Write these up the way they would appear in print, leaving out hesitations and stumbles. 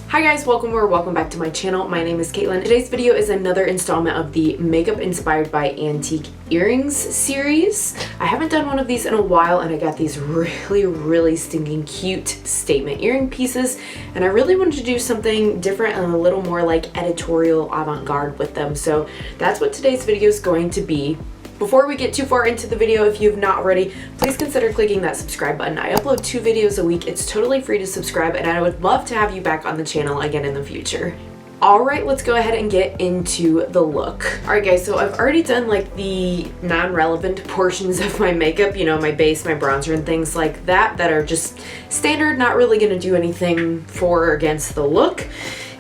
Hi guys, welcome back to my channel. My name is Caitlin. Today's video is another installment of the Makeup Inspired by Antique Earrings series. I haven't done one of these in a while and I got these really stinking cute statement earring pieces, and I really wanted to do something different and a little more like editorial avant-garde with them. So that's what today's video is going to be. Before we get too far into the video, if you've not already, please consider clicking that subscribe button. I upload 2 videos a week. It's totally free to subscribe, and I would love to have you back on the channel again in the future. Alright, let's go ahead and get into the look. Alright guys, so I've already done like the non-relevant portions of my makeup, you know, my base, my bronzer, and things like that are just standard, not really gonna do anything for or against the look.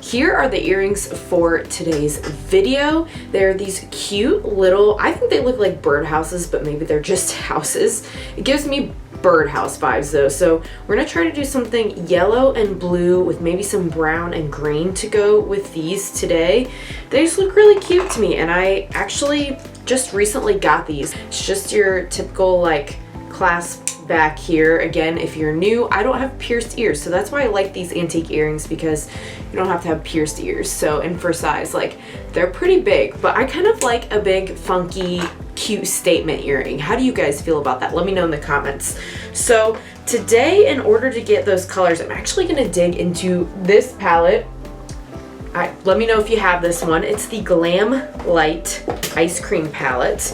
Here are the earrings for today's video. They're these cute little, I think they look like birdhouses, but maybe they're just houses. It gives me birdhouse vibes though. So we're gonna try to do something yellow and blue with maybe some brown and green to go with these today. They just look really cute to me, and I actually just recently got these. It's just your typical like clasp back here. Again, if you're new, I don't have pierced ears, so that's why I like these antique earrings, because you don't have to have pierced ears. So, and for size, like, they're pretty big, but I kind of like a big funky cute statement earring. How do you guys feel about that? Let me know in the comments. So today, in order to get those colors, I'm actually going to dig into this palette. Let me know if you have this one. It's the Glamlite Ice Cream Palette.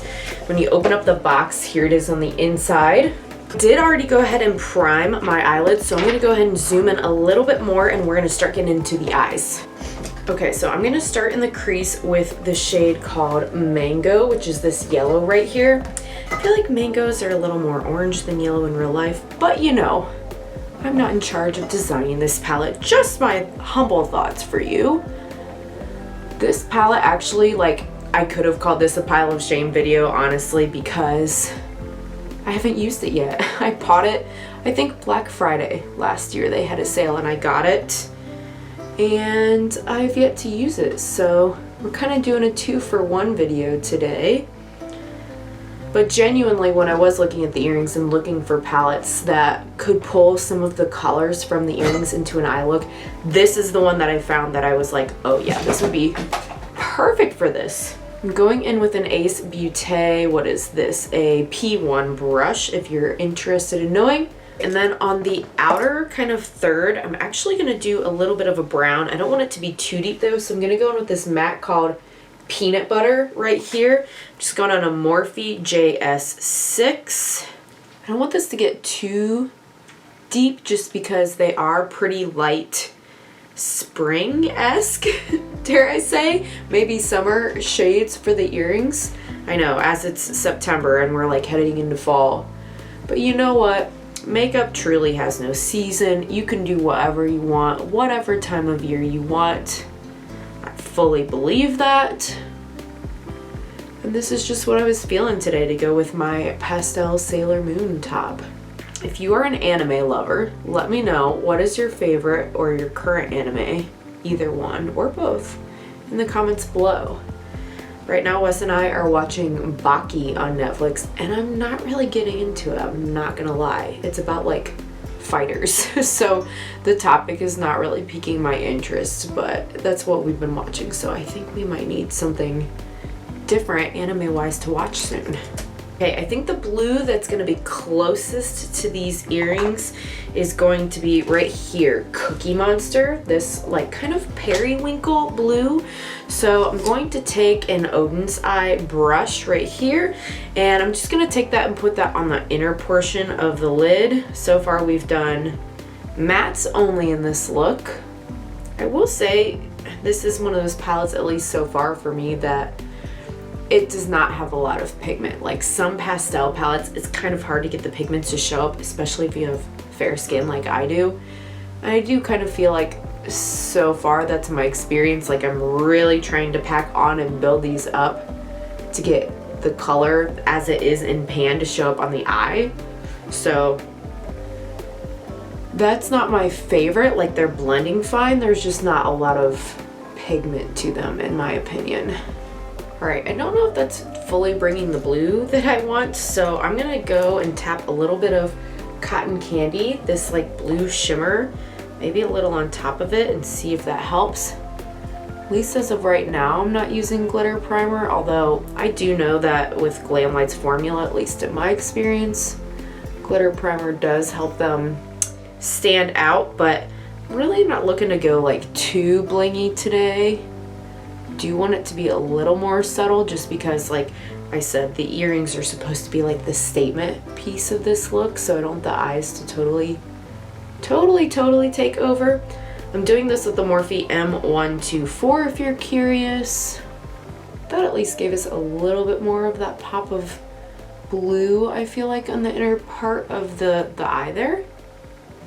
When you open up the box, here it is on the inside. Did already go ahead and prime my eyelids, so I'm going to go ahead and zoom in a little bit more, and we're going to start getting into the eyes. Okay, so I'm going to start in the crease with the shade called Mango, which is this yellow right here. I feel like mangoes are a little more orange than yellow in real life, but you know, I'm not in charge of designing this palette. Just my humble thoughts for you. This palette actually, like, I could have called this a pile of shame video, honestly, because I haven't used it yet. I bought it, I think Black Friday last year. They had a sale and I got it, and I've yet to use it. So we're kind of doing a 2-for-1 video today. But genuinely, when I was looking at the earrings and looking for palettes that could pull some of the colors from the earrings into an eye look, this is the one that I found that I was like, oh yeah, this would be perfect for this. I'm going in with an Ace Beaute, what is this? A P1 brush, if you're interested in knowing. And then on the outer kind of third, I'm actually going to do a little bit of a brown. I don't want it to be too deep though, so I'm going to go in with this matte called Peanut Butter right here. I'm just going on a Morphe JS6. I don't want this to get too deep just because they are pretty light spring-esque, dare I say, maybe summer shades for the earrings. I know, as it's September and we're like heading into fall, but you know what, makeup truly has no season. You can do whatever you want, whatever time of year you want. I fully believe that, and this is just what I was feeling today to go with my pastel Sailor Moon top. If you are an anime lover, let me know what is your favorite or your current anime, either one or both, in the comments below. Right now, Wes and I are watching Baki on Netflix, and I'm not really getting into it, I'm not gonna lie. It's about like fighters, so the topic is not really piquing my interest, but that's what we've been watching, so I think we might need something different anime-wise to watch soon. Okay, I think the blue that's going to be closest to these earrings is going to be right here, Cookie Monster, this like kind of periwinkle blue. So I'm going to take an Odin's Eye brush right here, and I'm just going to take that and put that on the inner portion of the lid. So far we've done mattes only in this look. I will say this is one of those palettes, at least so far for me, that it does not have a lot of pigment. Like some pastel palettes, it's kind of hard to get the pigments to show up, especially if you have fair skin like I do. And I do kind of feel like so far, that's my experience, like I'm really trying to pack on and build these up to get the color as it is in pan to show up on the eye. So that's not my favorite. Like, they're blending fine, there's just not a lot of pigment to them in my opinion. Alright, I don't know if that's fully bringing the blue that I want, so I'm gonna go and tap a little bit of Cotton Candy, this like blue shimmer, maybe a little on top of it and see if that helps. At least as of right now, I'm not using glitter primer, although I do know that with Glamlite's formula, at least in my experience, glitter primer does help them stand out, but I'm really not looking to go like too blingy today. Do want it to be a little more subtle just because, like I said, the earrings are supposed to be like the statement piece of this look, so I don't want the eyes to totally take over. I'm doing this with the Morphe M124 if you're curious. That at least gave us a little bit more of that pop of blue, I feel like, on the inner part of the eye there.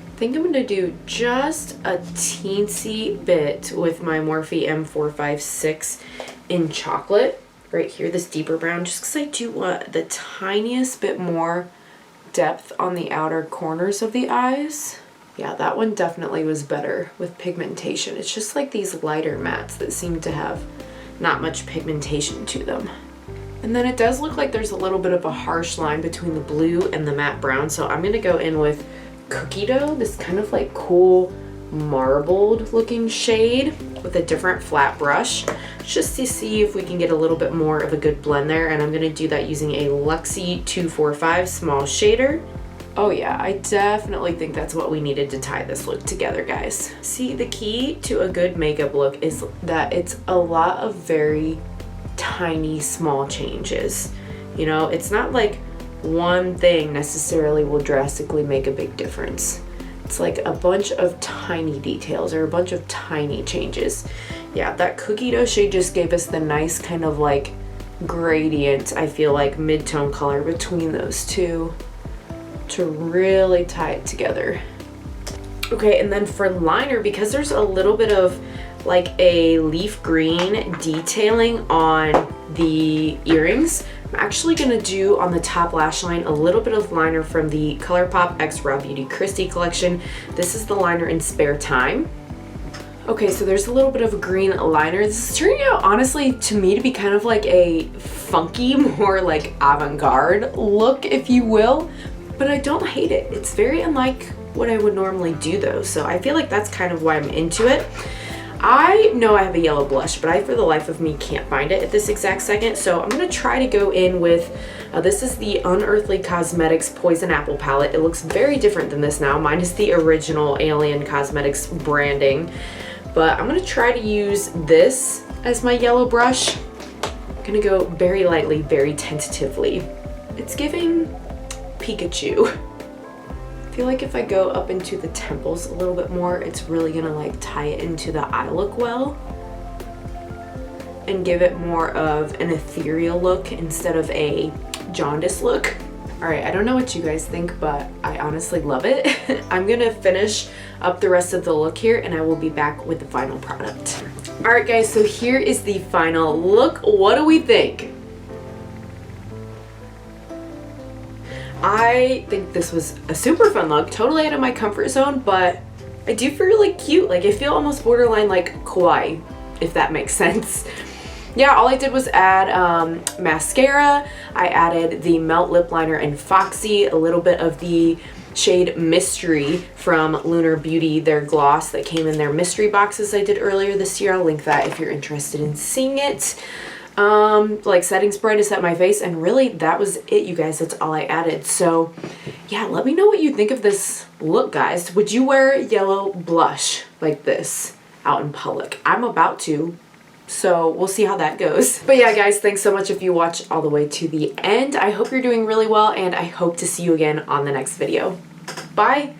I think I'm going to do just a teensy bit with my Morphe M456 in chocolate right here, this deeper brown, just because I do want the tiniest bit more depth on the outer corners of the eyes. Yeah, that one definitely was better with pigmentation. It's just like these lighter mattes that seem to have not much pigmentation to them. And then it does look like there's a little bit of a harsh line between the blue and the matte brown, so I'm gonna go in with Cookie Dough, this kind of like cool marbled looking shade with a different flat brush, just to see if we can get a little bit more of a good blend there. And I'm gonna do that using a Luxie 245 small shader. Oh yeah, I definitely think that's what we needed to tie this look together, guys. See, the key to a good makeup look is that it's a lot of very tiny, small changes. You know, it's not like one thing necessarily will drastically make a big difference. It's like a bunch of tiny details or a bunch of tiny changes. Yeah, that Cookie Dough shade just gave us the nice kind of like gradient, I feel like, mid-tone color between those two to really tie it together. Okay, and then for liner, because there's a little bit of like a leaf green detailing on the earrings, I'm actually gonna do on the top lash line a little bit of liner from the Colourpop X Raw Beauty Kristi collection. This is the liner in Spare Thyme. Okay, so there's a little bit of a green liner. This is turning out, honestly, to me to be kind of like a funky, more like avant-garde look, if you will. But I don't hate it. It's very unlike what I would normally do though, so I feel like that's kind of why I'm into it. I know I have a yellow blush, but I for the life of me can't find it at this exact second, so I'm gonna try to go in with, this is the Unearthly Cosmetics Poison Apple palette. It looks very different than this now. Mine is the original Alien Cosmetics branding, but I'm gonna try to use this as my yellow brush. I'm gonna go very lightly, very tentatively. It's giving Pikachu. I feel like if I go up into the temples a little bit more, it's really gonna like tie it into the eye look well and give it more of an ethereal look instead of a jaundice look. All right, I don't know what you guys think, but I honestly love it. I'm gonna finish up the rest of the look here and I will be back with the final product. All right guys, so here is the final look. What do we think? I think this was a super fun look, totally out of my comfort zone, but I do feel really cute. Like I feel almost borderline like kawaii, if that makes sense. Yeah, all I did was add mascara. I added the Melt Lip Liner in Foxy, a little bit of the shade Mystery from Lunar Beauty, their gloss that came in their mystery boxes I did earlier this year. I'll link that if you're interested in seeing it. Like setting spray to set my face, and really that was it, you guys. That's all I added. So yeah, let me know what you think of this look, guys. Would you wear yellow blush like this out in public? I'm about to, so we'll see how that goes. But yeah guys, thanks so much if you watched all the way to the end. I hope you're doing really well and I hope to see you again on the next video. Bye.